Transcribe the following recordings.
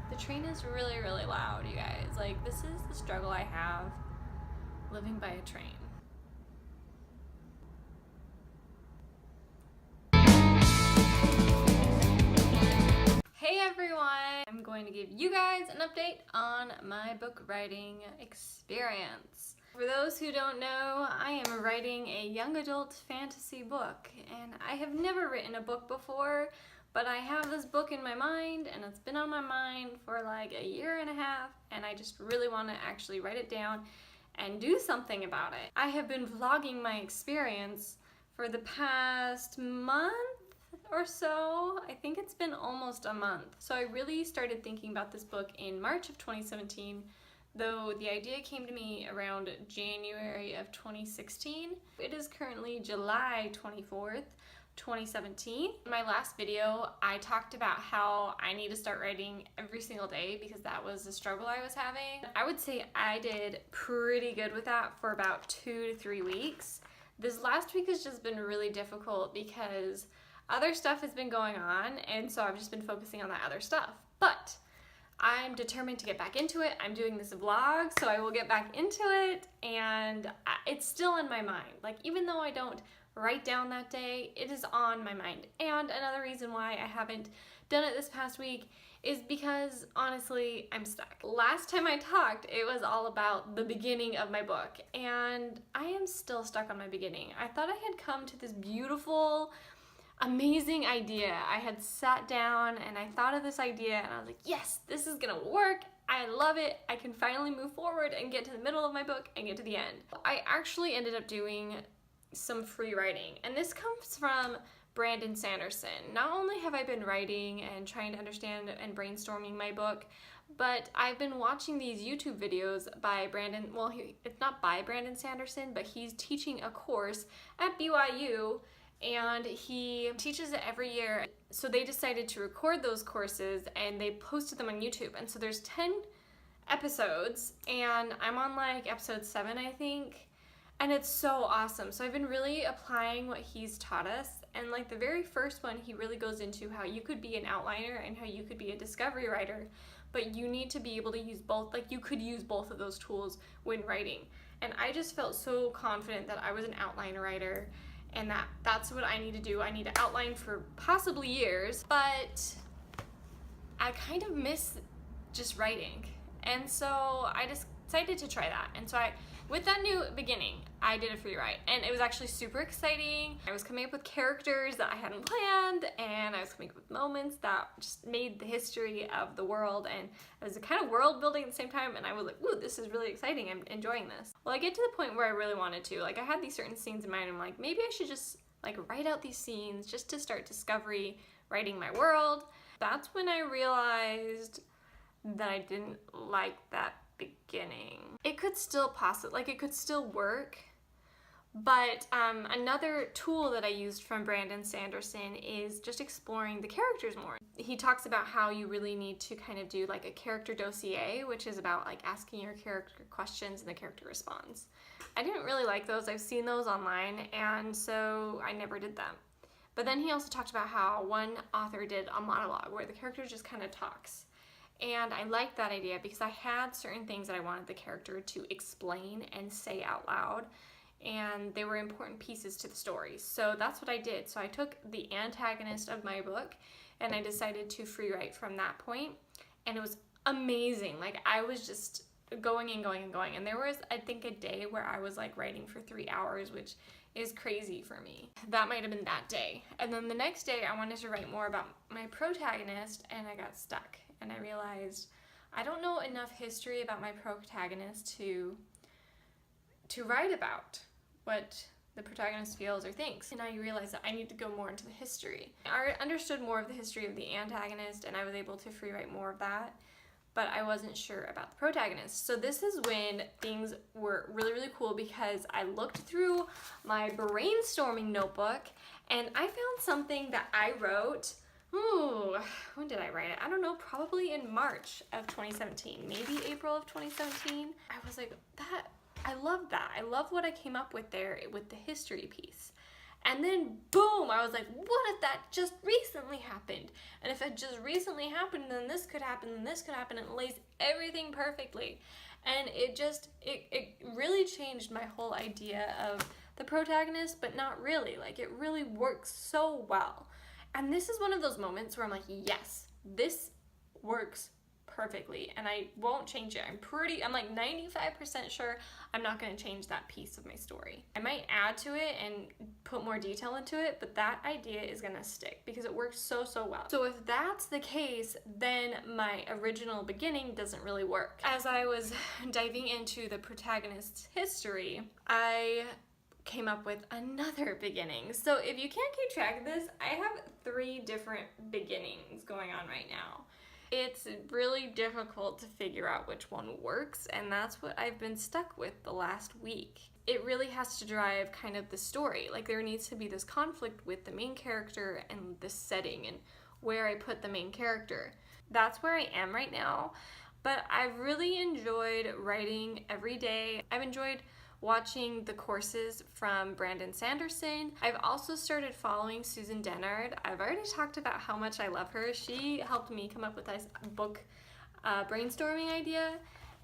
The train is really, really loud, you guys. Like, this is the struggle I have living by a train. Hey everyone! I'm going to give you guys an update on my book writing experience. For those who don't know, I am writing a young adult fantasy book, and I have never written a book before, but I have this book in my mind, and it's been on my mind for like a year and a half, and I just really want to actually write it down and do something about it. I have been vlogging my experience for the past month or so. I think it's been almost a month. So I really started thinking about this book in March of 2017, though the idea came to me around January of 2016. It is currently July 24th, 2017. In my last video, I talked about how I need to start writing every single day because that was the struggle I was having. I would say I did pretty good with that for about 2 to 3 weeks. This last week has just been really difficult because other stuff has been going on, and so I've just been focusing on that other stuff. But I'm determined to get back into it. I'm doing this vlog, so I will get back into it, and it's still in my mind. Like, even though I don't write down that day, it is on my mind. And another reason why I haven't done it this past week is because, honestly, I'm stuck. Last time I talked, it was all about the beginning of my book, and I am still stuck on my beginning. I thought I had come to this beautiful, amazing idea. I had sat down and I thought of this idea and I was like, yes, this is gonna work. I love it. I can finally move forward and get to the middle of my book and get to the end. I actually ended up doing some free writing, and this comes from Brandon Sanderson. Not only have I been writing and trying to understand and brainstorming my book, but I've been watching these YouTube videos by Brandon. Well, it's not by Brandon Sanderson, but he's teaching a course at BYU, and he teaches it every year. So they decided to record those courses and they posted them on YouTube. And so there's 10 episodes, and I'm on like episode 7, I think. And it's so awesome. So I've been really applying what he's taught us. And like the very first one, he really goes into how you could be an outliner and how you could be a discovery writer, but you need to be able to use both. Like, you could use both of those tools when writing. And I just felt so confident that I was an outline writer, and that's what I need to do. I need to outline for possibly years, but I kind of miss just writing. And so I decided to try that. And so with that new beginning, I did a free write, and it was actually super exciting. I was coming up with characters that I hadn't planned, and I was coming up with moments that just made the history of the world, and it was a kind of world building at the same time, and I was like, ooh, this is really exciting. I'm enjoying this. Well, I get to the point where I really wanted to. Like, I had these certain scenes in mind, and I'm like, maybe I should just like write out these scenes just to start discovery writing my world. That's when I realized that I didn't like that beginning. It could still it could still work, but another tool that I used from Brandon Sanderson is just exploring the characters more. He talks about how you really need to kind of do like a character dossier, which is about like asking your character questions and the character responds. I didn't really like those. I've seen those online, and so I never did them. But then he also talked about how one author did a monologue where the character just kind of talks. And I liked that idea because I had certain things that I wanted the character to explain and say out loud, and they were important pieces to the story. So that's what I did. So I took the antagonist of my book and I decided to free write from that point, and it was amazing. Like, I was just going and going and going, and there was, I think, a day where I was like writing for 3 hours, which is crazy for me. That might have been that day. And then the next day I wanted to write more about my protagonist, and I got stuck. And I realized I don't know enough history about my protagonist to write about what the protagonist feels or thinks. And I realized that I need to go more into the history. I understood more of the history of the antagonist, and I was able to free write more of that, but I wasn't sure about the protagonist. So this is when things were really, really cool, because I looked through my brainstorming notebook and I found something that I wrote. Ooh, when did I write it? I don't know, probably in March of 2017, maybe April of 2017. I was like, I love that. I love what I came up with there with the history piece. And then boom, I was like, what if that just recently happened? And if it just recently happened, then this could happen, and this could happen, and it lays everything perfectly. And it really changed my whole idea of the protagonist, but not really. Like, it really works so well. And this is one of those moments where I'm like, yes, this works perfectly, and I won't change it. I'm like 95% sure I'm not going to change that piece of my story. I might add to it and put more detail into it, but that idea is going to stick because it works so well. So if that's the case, then my original beginning doesn't really work. As I was diving into the protagonist's history, I came up with another beginning. So if you can't keep track of this, I have 3 different beginnings going on right now. It's really difficult to figure out which one works, and that's what I've been stuck with the last week. It really has to drive kind of the story. Like, there needs to be this conflict with the main character and the setting and where I put the main character. That's where I am right now, but I've really enjoyed writing every day. I've enjoyed watching the courses from Brandon Sanderson. I've also started following Susan Dennard. I've already talked about how much I love her. She helped me come up with this book brainstorming idea,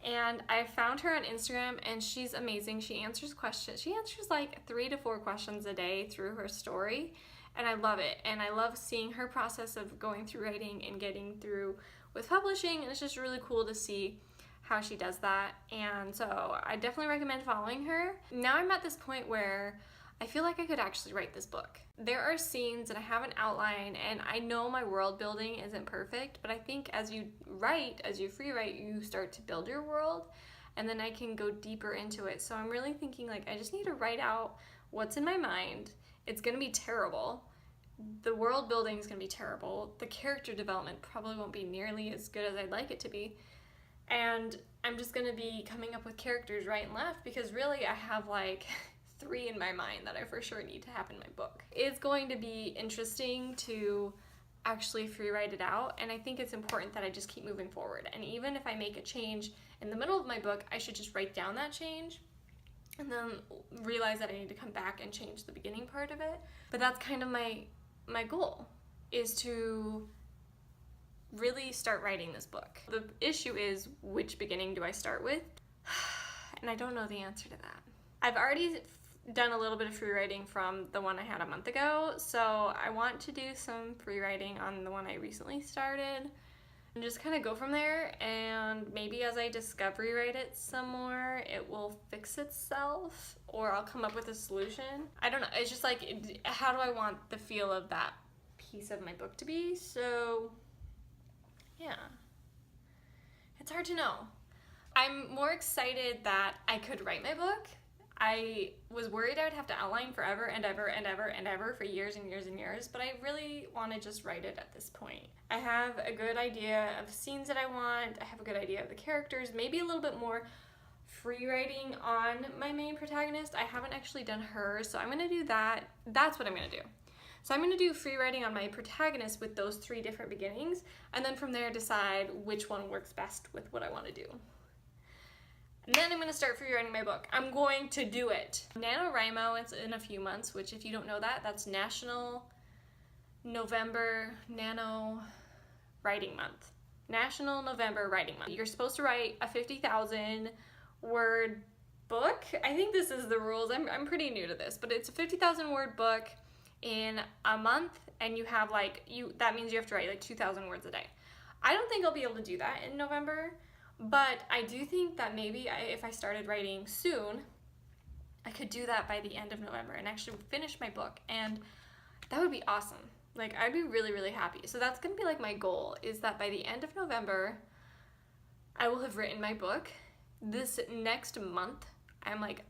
and I found her on Instagram, and she's amazing. She answers questions. She answers like 3 to 4 questions a day through her story, and I love it. And I love seeing her process of going through writing and getting through with publishing, and it's just really cool to see how she does that. And so I definitely recommend following her. Now I'm at this point where I feel like I could actually write this book. There are scenes and I have an outline, and I know my world building isn't perfect, but I think as you free write, you start to build your world, and then I can go deeper into it. So I'm really thinking, like, I just need to write out what's in my mind. It's gonna be terrible. The world building is gonna be terrible. The character development probably won't be nearly as good as I'd like it to be. And I'm just going to be coming up with characters right and left, because really I have like 3 in my mind that I for sure need to have in my book. It's going to be interesting to actually free write it out, and I think it's important that I just keep moving forward. And even if I make a change in the middle of my book, I should just write down that change and then realize that I need to come back and change the beginning part of it. But that's kind of my goal, is to really start writing this book. The issue is, which beginning do I start with? And I don't know the answer to that. I've already done a little bit of free writing from the one I had a month ago, so I want to do some free writing on the one I recently started and just kind of go from there. And maybe as I discovery write it some more, it will fix itself, or I'll come up with a solution. I don't know. It's just like, how do I want the feel of that piece of my book to be? So yeah, it's hard to know. I'm more excited that I could write my book. I was worried I would have to outline forever and ever for years and years and years, but I really want to just write it at this point. I have a good idea of scenes that I want. I have a good idea of the characters, maybe a little bit more free writing on my main protagonist. I haven't actually done her, so I'm going to do that. That's what I'm going to do. So I'm going to do free writing on my protagonist with those 3 different beginnings, and then from there decide which one works best with what I want to do. And then I'm going to start free writing my book. I'm going to do it. NaNoWriMo, it's in a few months, which if you don't know that, that's National November Nano Writing Month. National November Writing Month. You're supposed to write a 50,000 word book. I think this is the rules. I'm pretty new to this, but it's a 50,000 word book in a month, and you have that means you have to write like 2,000 words a day. I don't think I'll be able to do that in November, but I do think that maybe if I started writing soon, I could do that by the end of November and actually finish my book, and that would be awesome. Like, I'd be really, really happy. So that's gonna be like my goal, is that by the end of November, I will have written my book. This next month, I'm like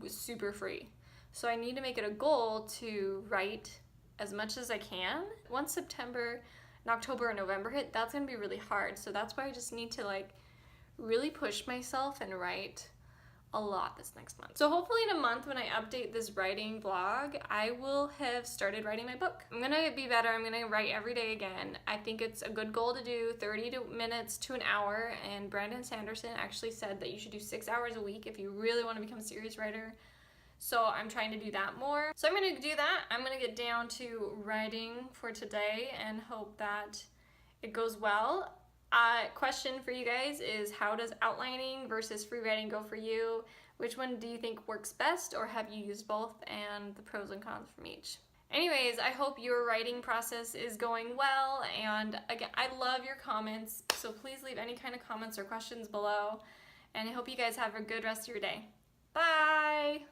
super free. So I need to make it a goal to write as much as I can. Once September and October and November hit, that's gonna be really hard. So that's why I just need to like really push myself and write a lot this next month. So hopefully in a month, when I update this writing vlog, I will have started writing my book. I'm gonna be better. I'm gonna write every day again. I think it's a good goal to do 30 minutes to an hour, and Brandon Sanderson actually said that you should do 6 hours a week if you really want to become a serious writer. So I'm trying to do that more. So I'm gonna do that. I'm gonna get down to writing for today and hope that it goes well. Question for you guys is, how does outlining versus free writing go for you? Which one do you think works best, or have you used both, and the pros and cons from each? Anyways, I hope your writing process is going well, and again, I love your comments, so please leave any kind of comments or questions below, and I hope you guys have a good rest of your day. Bye!